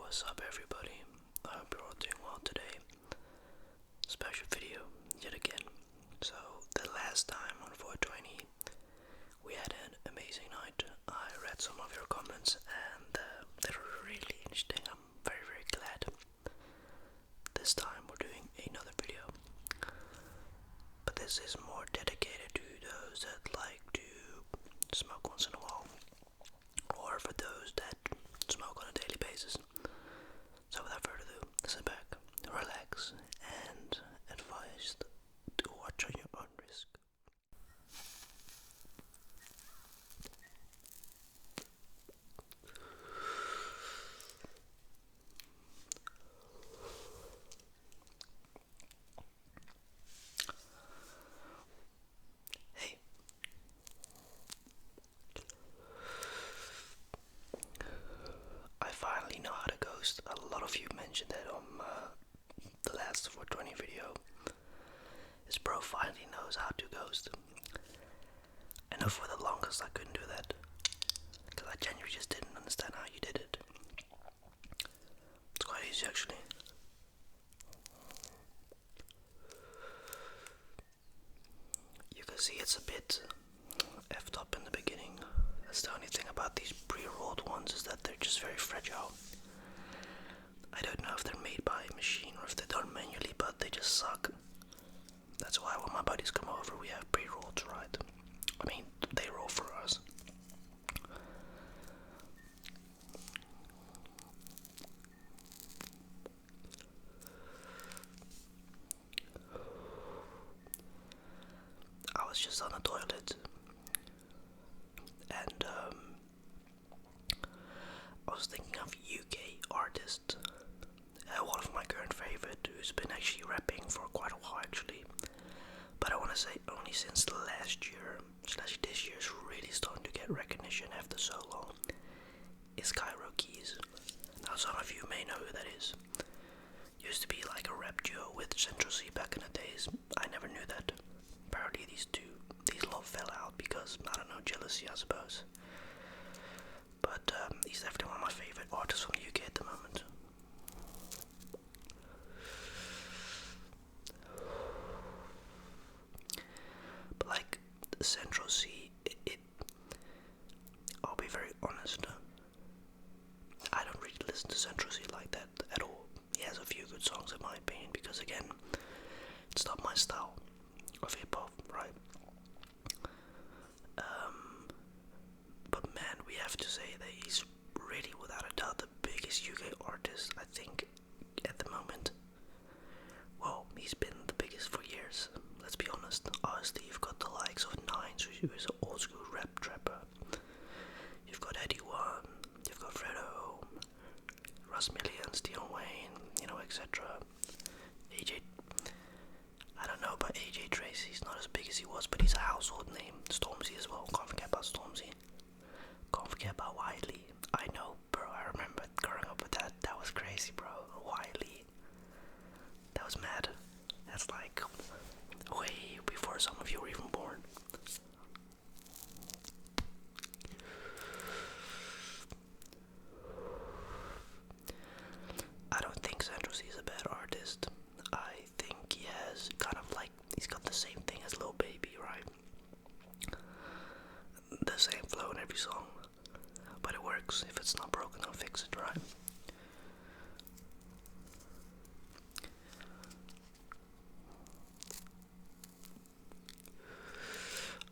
What's up, everybody? I hope you're all doing well today. Special video yet again. So the last time on 420 we had an amazing night. I read some of your comments and they were really interesting. I'm very glad. This time we're doing another video, but this is more dedicated to those that like to smoke once in a while, or for those that smoke on a daily basis. So without further ado, sit back, relax, and advised to watch on your own risk. Hey. I finally know how to ghost. A lot of you mentioned that on the last 420 video. This bro finally knows how to ghost. I know for the longest I couldn't do that, because I genuinely just didn't understand how you did it. It's quite easy actually. You can see it's a bit effed up in the beginning. That's the only thing about these pre-rolled ones, is that they're just very fragile. I don't know if they're made by a machine or if they're done manually, but they just suck. That's why when my buddies come over, we have pre-rolled to ride. I mean, they roll for us. I was just on the toilet, and I was thinking of UK artists. One of my current favorite, who's been actually rapping for quite a while actually, but I want to say only since last year / this year is really starting to get recognition after so long, is Cairo Keys. Now some of you may know who that is. Used to be like a rap duo with Central C back in the days. I never knew that. Apparently these love fell out because, I don't know, jealousy I suppose. But he's definitely one of my favorite artists from the UK at the moment. But like Central C, I'll be very honest, I don't really listen to Central C like that at all. He has a few good songs in my opinion, because again, it's not my style of hip-hop, right? But man, we have to say that he's really without a doubt the biggest UK artist, I think, at the moment. Well, he's been the biggest for years, let's be honest. Obviously, you've got the likes of Nines, who is an old school rap trapper. You've got Eddie One, you've got Fredo, Russ Millions, Dion Wayne, etc. AJ, I don't know about AJ Tracy, he's not as big as he was, but he's a household name. Stormzy as well, can't forget about Stormzy. Can't forget about Wiley. I know, bro, I remember growing up with that. That was crazy, bro. Wiley. That was mad. That's like way before some of you were even born. I don't think Central C is a bad artist. I think he has kind of like, he's got the same thing as Lil Baby, right? The same flow in every song. But it works. If it's not broken, I'll fix it, right?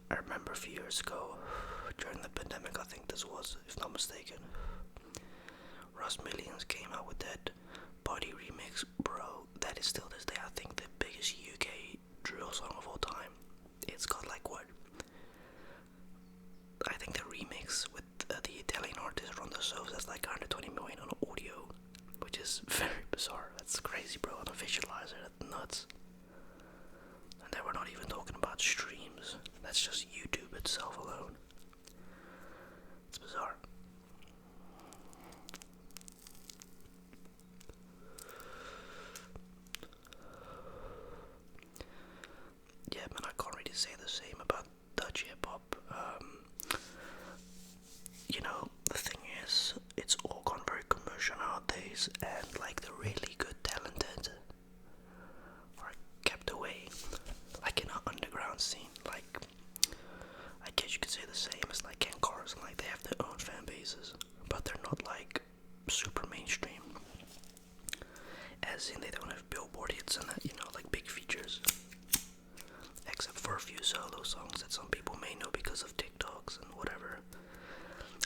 I remember a few years ago, during the pandemic, I think this was, if not mistaken, Russ Millions came out with that Body remix, bro. That is still this day, I think, the biggest UK drill song of all time. It's got like what? I think the remix with the Italian artist Ronda Sosa has like 120 million on audio, which is very bizarre. That's crazy, bro. On a visualizer, that's nuts. And then we're not even talking about streams. That's just YouTube itself alone. It's bizarre. Yeah, man, I can't really say the same about Dutch hip-hop. The thing is, it's all gone very nowadays, and like the really good talented are kept away, like in an underground scene. Like, I guess you could say the same as like Ken Cars, like they have their own fan bases, but they're not like super mainstream. As in, they don't have billboard hits and like big features. Except for a few solo songs that some people may know because of TikToks and whatever.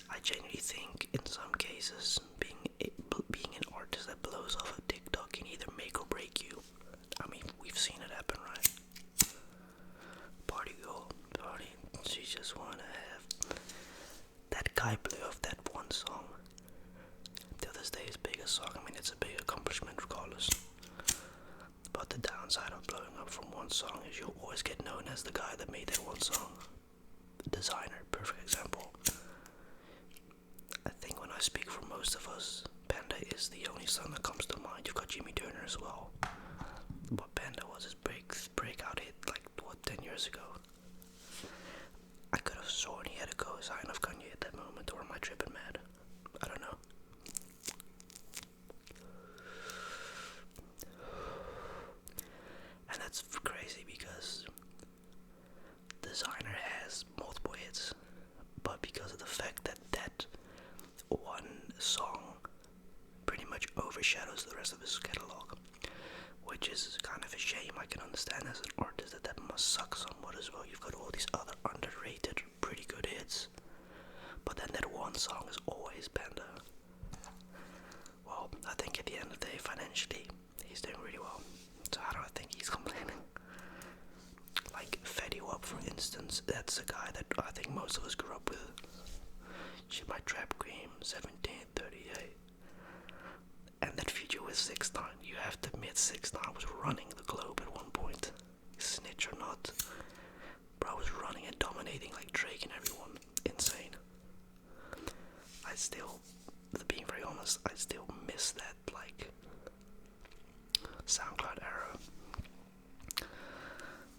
I genuinely think in some cases being an artist that blows off of TikTok can either make or break you. I mean, we've seen it happen, right? Party girl, party, she just wanna have. That guy blew off that one song. Till this day, his biggest song. I mean, it's a big accomplishment regardless. But the downside of blowing up from one song is you'll always get known as the guy that made that one song. The designer, perfect example. I think when I speak for most of us, Panda is the only song that comes to mind. You've got Jimmy Turner as well. But Panda was his breakout hit like, 10 years ago? I could have sworn he had a co-sign of Kanye at that moment, or am I tripping mad? I don't know. And that's crazy because Designer has multiple hits, but because of the fact that that one song pretty much overshadows the rest of his catalog, which is kind of a shame. I can understand as an artist that must suck somewhat as well. You've got all these other underrated, pretty good hits, but then that one song is always Panda. Well, I think at the end of the day, financially, he's doing really well. So I don't think he's complaining. Like Fetty Wap, for instance, that's a guy that I think most of us grew up with. She My Trap Cream, 1738. And that feature with 6ix9ine, you have to admit 6ix9ine was running the globe at one point. Snitch or not, bro was running and dominating like Drake and everyone. Insane. I still, being very honest, I still miss that like SoundCloud era.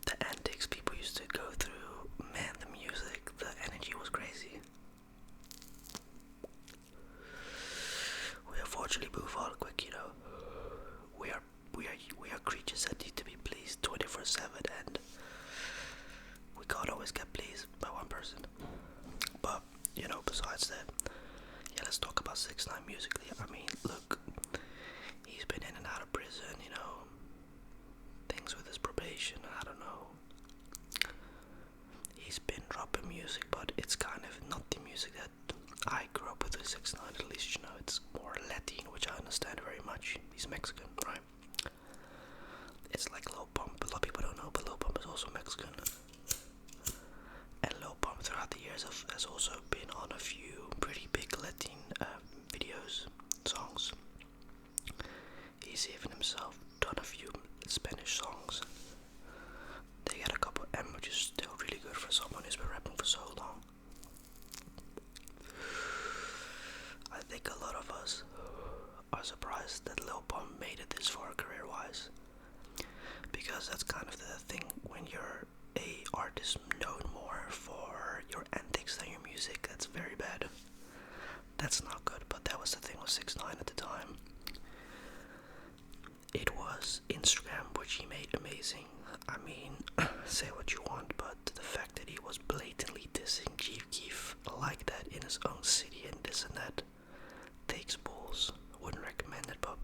The Antics people used to go through, man, the music, the energy was crazy. We unfortunately move on quick, We are creatures that need to be pleased 24/7, and we can't always get pleased by one person. But besides that, yeah, let's talk about 6ix9ine musically. I mean, look, he's been in and out of prison, things with his probation, I don't know. He's been dropping music, but it's kind of not the music that I grew up with 6ix9ine, at least, it's more Latin, which I understand very much. He's Mexican, right? It's like Lil Pump. A lot of people don't know, but Lil Pump is also Mexican. And Lil Pump throughout the years has also been on a few pretty big Latin videos, songs. He's even himself done a few Spanish songs. They got a couple M, which is still really good for someone who's been rapping for so long. I think a lot of us are surprised that Lil Pump made it this far career-wise, because that's kind of the thing when you're a artist known more for your antics than your music. That's very bad. That's not good, but that was the thing with 6ix9ine at the time. It was Instagram, which he made amazing. I mean, say what you want, but the fact that he was blatantly dissing Chief Keef like that in his own city and this and that takes balls. Wouldn't recommend it, but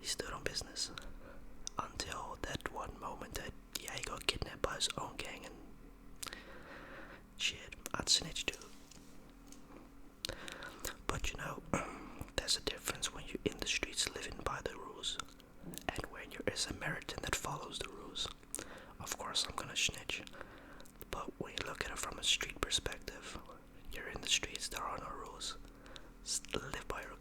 he stood on business until that one moment that he got kidnapped by his own gang, and shit, I'd snitch too. But there's a difference when you're in the streets living by the rules and when you're a Samaritan that follows the rules. Of course I'm gonna snitch, but when you look at it from a street perspective, you're in the streets, there are no rules. Live by your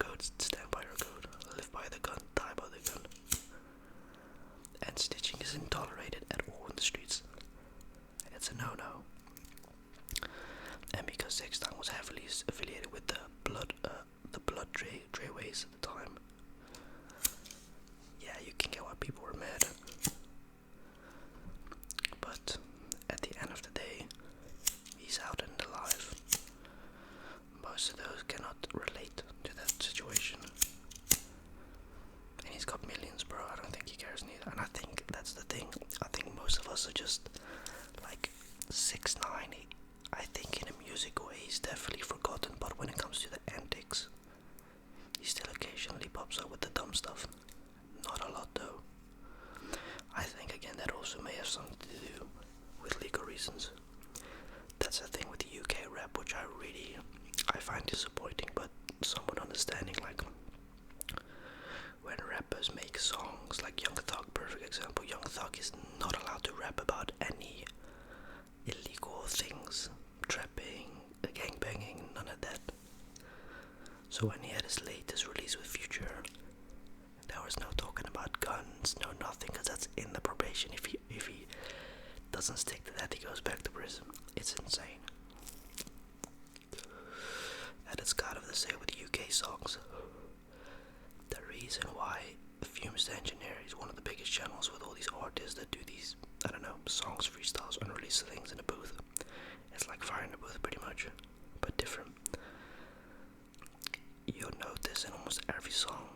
reason why Fumes the Engineer is one of the biggest channels with all these artists that do these, I don't know, songs, freestyles, unreleased things in a booth. It's like Fire in the Booth pretty much, but different. You'll notice in almost every song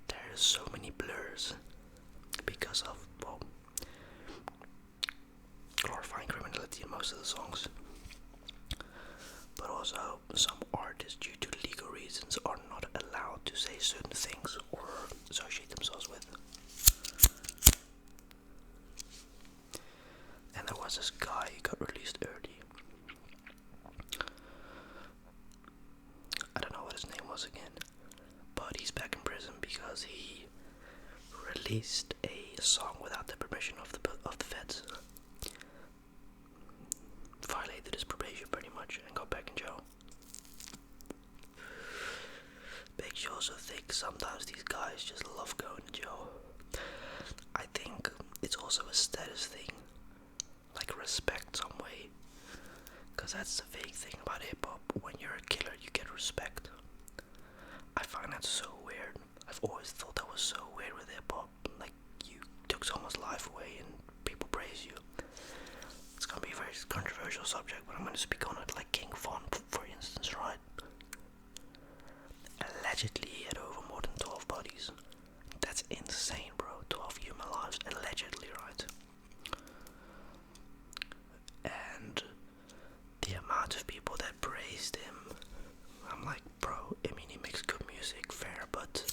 there's so many blurs because of, well, glorifying criminality in most of the songs. But also, some artists, due to legal reasons, are not allowed to say certain things or associate themselves with. And there was this guy who got released early. I don't know what his name was again, but he's back in prison because he released a song without the permission of the feds. Violated his probation pretty much and got back in jail. Makes you also think sometimes these guys just love going to jail. I think it's also a status thing, like respect some way, because that's the vague thing about hip-hop. When you're a killer you get respect. I find that so weird. I've always thought that was so weird with hip-hop, like you took someone's life away and people praise you. It's gonna be a very controversial subject, but I'm gonna speak on it. Like King Von, for instance, right? Allegedly he had over more than 12 bodies. That's insane, bro. 12 human lives, allegedly, right? And the amount of people that praised him, I'm like, bro, I mean, he makes good music, fair, but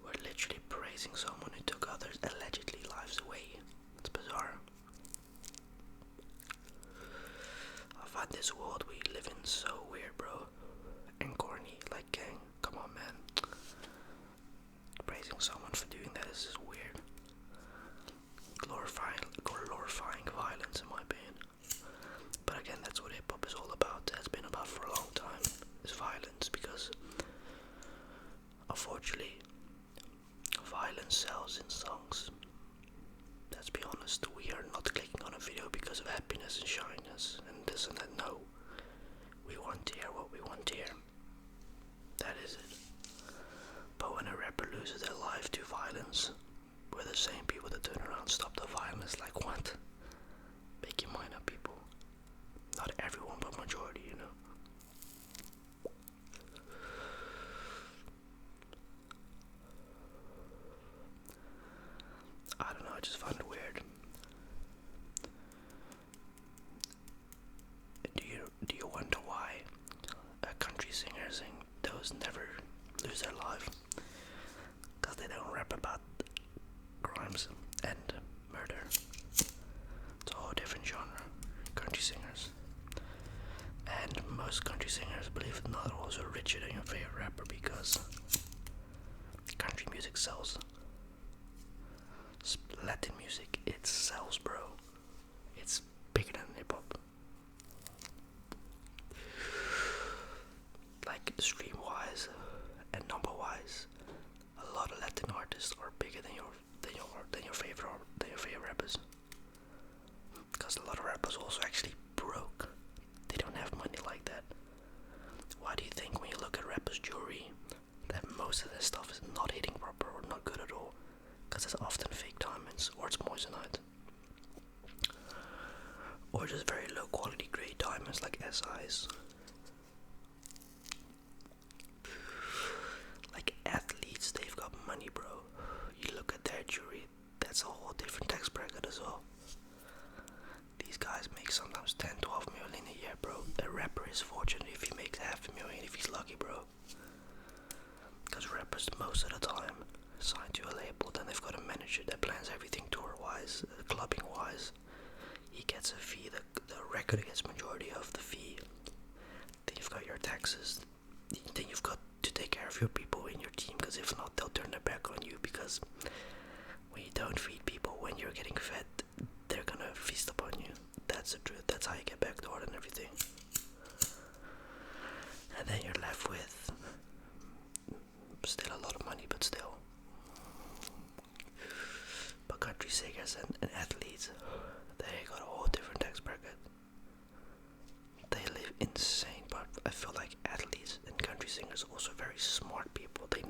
we're literally praising someone who took others' allegedly lives away. It's bizarre. I find this world we live in so weird, bro, and corny. Like, gang, come on, man. Praising someone for doing that is just weird. Glorifying violence, in my opinion. But again, that's what hip hop is all about. Has been about for a long time. Is violence, because unfortunately, violence sells in songs. Let's be honest. We are not clicking on a video because of happiness and shyness and this and that. No, we want to hear what we want to hear. That is it. But when a rapper loses their life to violence, we're the same people that turn around and stop the violence. Like, what? Make your mind up, people. Not everyone, but majority, you know. I don't know, I just find it weird. Do you wonder why country singers and those never lose their life? Because they don't rap about crimes and murder. It's a whole different genre, country singers. And most country singers, believe it or not, are also richer than your favorite rapper because country music sells. Latin music, it sells, bro. It's bigger than hip hop. Like stream wise and number wise, a lot of Latin artists are bigger than your favorite rappers. Because a lot of rappers also actually broke. They don't have money like that. Why do you think when you look at rappers' jewelry that most of their stuff is not hitting proper or not good at all? Because it's often fake diamonds or it's moissanite. Or just very low quality grade diamonds like SIs. Like athletes, they've got money, bro. You look at their jewelry, that's a whole different tax bracket as well. These guys make sometimes 10, 12 million a year, bro. A rapper is fortunate if he makes $500,000 if he's lucky, bro. Because rappers most of the time sign to a label, then they've got a manager that plans everything tour-wise, clubbing-wise. He gets a fee, the record gets majority of the fee. Then you've got your taxes. Then you've got to take care of your people in your team, because if not, they'll turn their back on you, because when you don't feed people when you're getting fed, they're gonna feast upon you. That's the truth. That's how you get backdoored and everything. And then you're left with still a lot of money, but still. But country singers and athletes, they got a whole different tax bracket. They live insane, but I feel like athletes and country singers are also very smart people. They